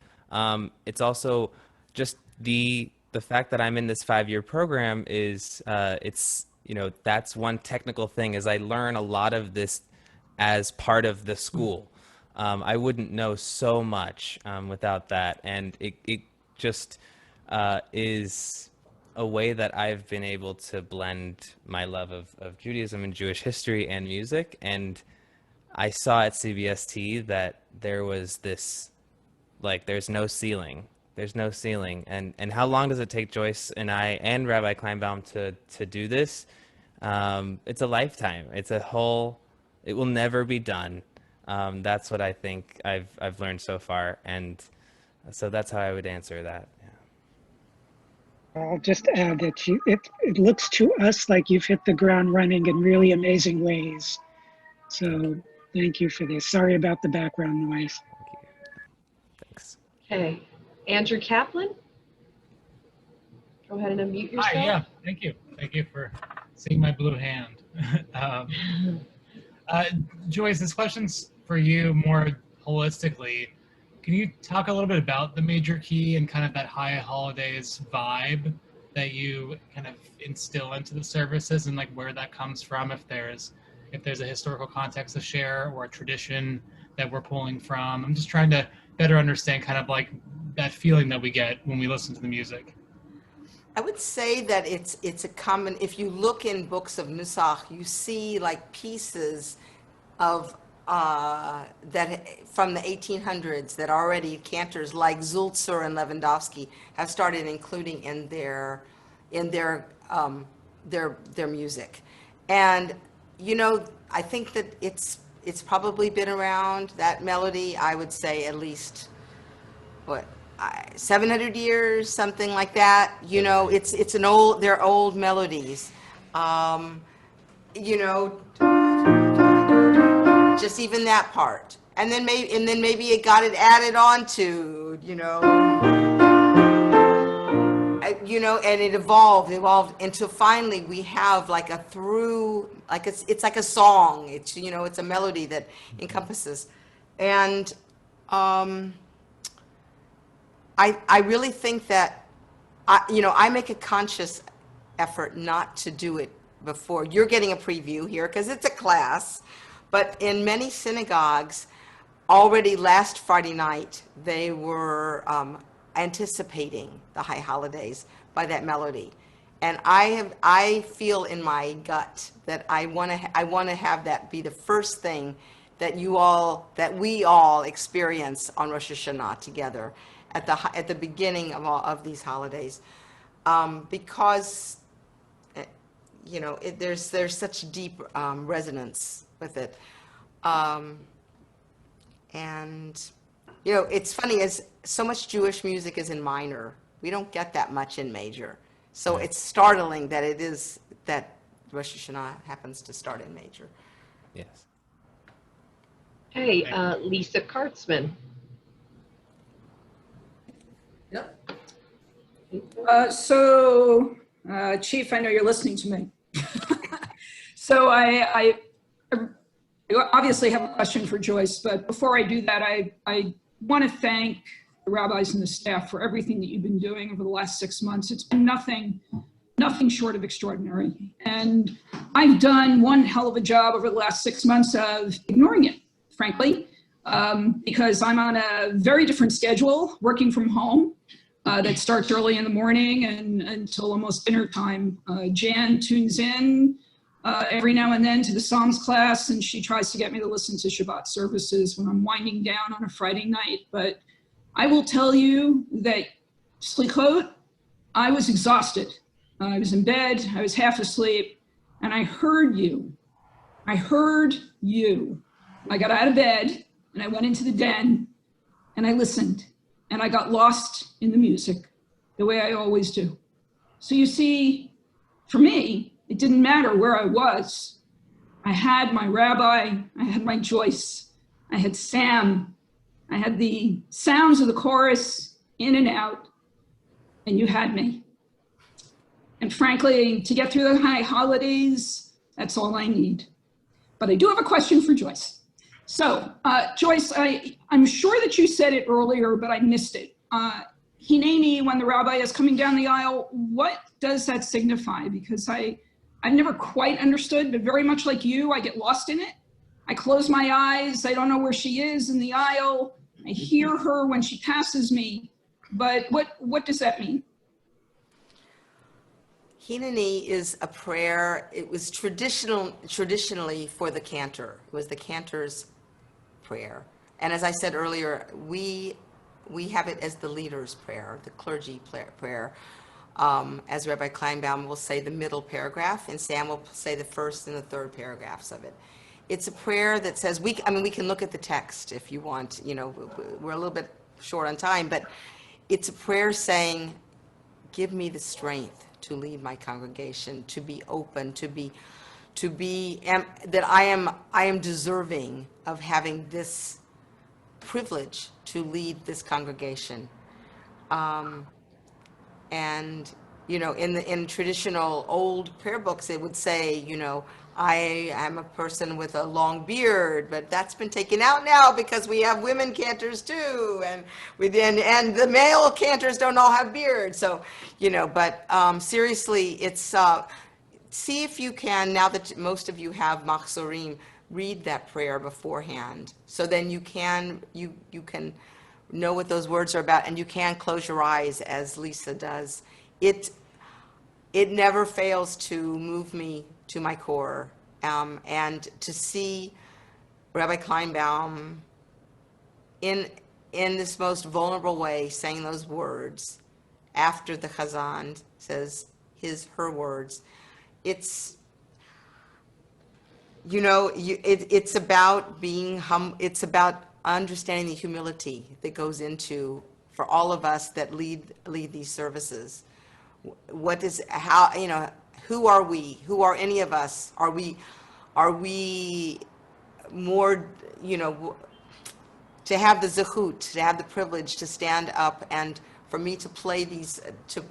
C: It's also just the fact that I'm in this 5-year program is that's one technical thing, is I learn a lot of this as part of the school. I wouldn't know so much without that, and it just is a way that I've been able to blend my love of Judaism and Jewish history and music. And I saw at CBST that there was this, there's no ceiling. There's no ceiling. And how long does it take Joyce and I and Rabbi Kleinbaum to do this? It's a lifetime. It will never be done. That's what I think I've learned so far. And so that's how I would answer that. Yeah.
I: I'll just add that it looks to us like you've hit the ground running in really amazing ways. So thank you for this. Sorry about the background noise.
C: Thank you. Thanks.
F: Okay. Andrew Kaplan? Go ahead and unmute yourself.
J: Hi, yeah, thank you. Thank you for seeing my blue hand. Joyce, this question's for you more holistically. Can you talk a little bit about the major key and kind of that high holidays vibe that you kind of instill into the services, and like where that comes from, if there's a historical context to share or a tradition that we're pulling from? I'm just trying to better understand kind of like that feeling that we get when we listen to the music.
A: I would say that it's a common, if you look in books of Nusach, you see like pieces of that from the 1800s that already cantors like Zulzer and Lewandowski have started including in their music. And you know, I think that it's probably been around, that melody, I would say at least 700 years, something like that. You know, they're old melodies. You know, just even that part, and then maybe it got it added on to, you know, and it evolved until finally we have like a through, like it's like a song. It's, you know, it's a melody that encompasses, and I really think that I make a conscious effort not to do it before. You're getting a preview here because it's a class. But in many synagogues, already last Friday night, they were anticipating the high holidays by that melody. And I feel in my gut that I want to have that be the first thing that we all experience on Rosh Hashanah together at the beginning of these holidays, because you know, there's such deep resonance with it. And, you know, it's funny, as so much Jewish music is in minor. We don't get that much in major. So it's startling that that Rosh Hashanah happens to start in major.
C: Yes.
F: Hey, Lisa Kartzman.
K: Yep. Chief, I know you're listening to me. So I obviously have a question for Joyce, but before I do that, I want to thank the rabbis and the staff for everything that you've been doing over the last 6 months. It's been nothing short of extraordinary. And I've done one hell of a job over the last 6 months of ignoring it, frankly, because I'm on a very different schedule, working from home. That starts early in the morning and until almost dinner time. Jan tunes in every now and then to the Psalms class, and she tries to get me to listen to Shabbat services when I'm winding down on a Friday night. But I will tell you that Slichot, I was exhausted. I was in bed, I was half asleep, and I heard you. I heard you. I got out of bed and I went into the den and I listened. And I got lost in the music, the way I always do. So you see, for me, it didn't matter where I was. I had my rabbi, I had my Joyce, I had Sam, I had the sounds of the chorus in and out, and you had me. And frankly, to get through the high holidays, that's all I need. But I do have a question for Joyce. So, Joyce, I'm sure that you said it earlier, but I missed it. Henani, when the rabbi is coming down the aisle, what does that signify? Because I've never quite understood, but very much like you, I get lost in it. I close my eyes, I don't know where she is in the aisle. I hear her when she passes me, but what does that mean?
A: Henani is a prayer. It was traditionally for the cantor. It was the cantor's prayer. And as I said earlier, we have it as the leader's prayer, the clergy prayer. As Rabbi Kleinbaum will say, the middle paragraph, and Sam will say the first and the third paragraphs of it. It's a prayer that says, we can look at the text if you want. You know, we're a little bit short on time, but it's a prayer saying, give me the strength to lead my congregation, to be open, that I am deserving of having this privilege to lead this congregation. And, you know, in traditional old prayer books, it would say, you know, I am a person with a long beard, but that's been taken out now because we have women cantors too, and and the male cantors don't all have beards. So, you know, but seriously, it's see if you can, now that most of you have Machzorim, read that prayer beforehand, so then you can know what those words are about, and you can close your eyes as Lisa does. It never fails to move me to my core, and to see Rabbi Kleinbaum in this most vulnerable way saying those words after the Chazan says her words. It's, you know, it's about being it's about understanding the humility that goes into, for all of us that lead these services. What is, how, you know, who are we? Who are any of us? Are we more, you know, to have the zechut, to have the privilege to stand up and for me to play these, to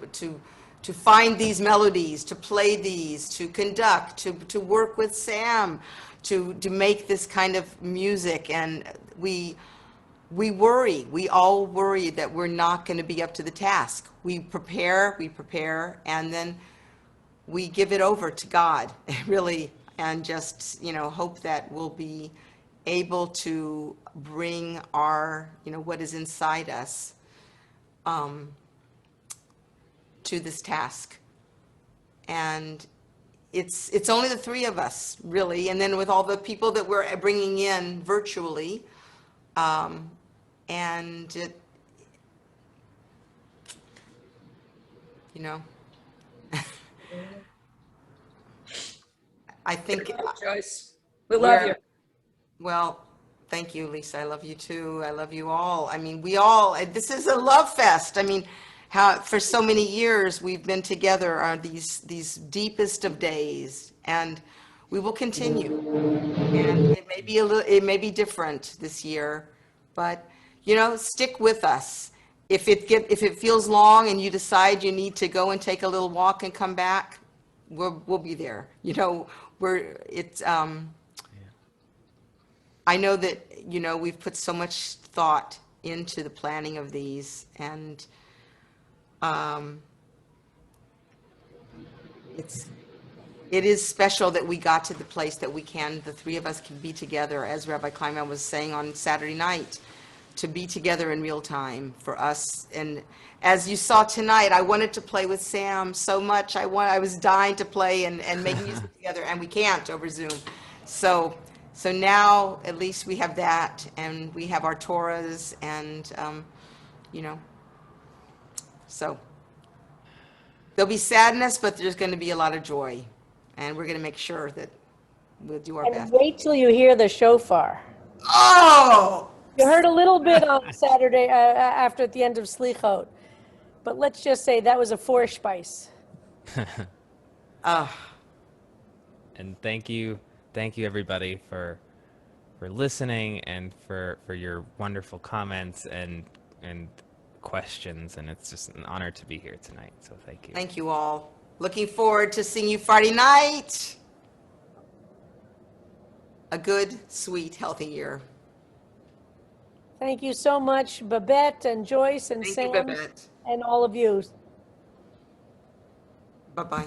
A: find these melodies, to play these, to conduct, to work with Sam, to make this kind of music. And we all worry that we're not going to be up to the task. We prepare, and then we give it over to God, really, and just, you know, hope that we'll be able to bring our, you know, what is inside us to this task. And it's only the three of us, really, and then with all the people that we're bringing in virtually, and it, you know, I think,
K: Joyce, we love
A: yeah,
K: you.
A: well, thank you, Lisa. I love you too. I love you all. I mean, this is a love fest. I mean, how for so many years we've been together on these deepest of days, and we will continue. And it may be it may be different this year, but, you know, stick with us. If it feels long and you decide you need to go and take a little walk and come back, we'll be there. You know, I know that, you know, we've put so much thought into the planning of these, and it is special that we got to the place that the three of us can be together, as Rabbi Kleinman was saying on Saturday night, to be together in real time for us. And as you saw tonight, I wanted to play with Sam so much. I was dying to play and make music together, and we can't over Zoom. So now at least we have that, and we have our Torahs, and, you know, so there'll be sadness, but there's going to be a lot of joy. And we're going to make sure that we'll do our best.
E: And wait till you hear the shofar.
A: Oh!
E: You heard a little bit on Saturday after at the end of Slichot, but let's just say that was a Vorspeise.
C: And thank you everybody for listening and for your wonderful comments and questions. And it's just an honor to be here tonight. So thank you.
A: Thank you all. Looking forward to seeing you Friday night. A good, sweet, healthy year.
E: Thank you so much, Babette and Joyce and
A: Thank
E: Sam
A: you, Babette.
E: and all of you.
A: Bye-bye.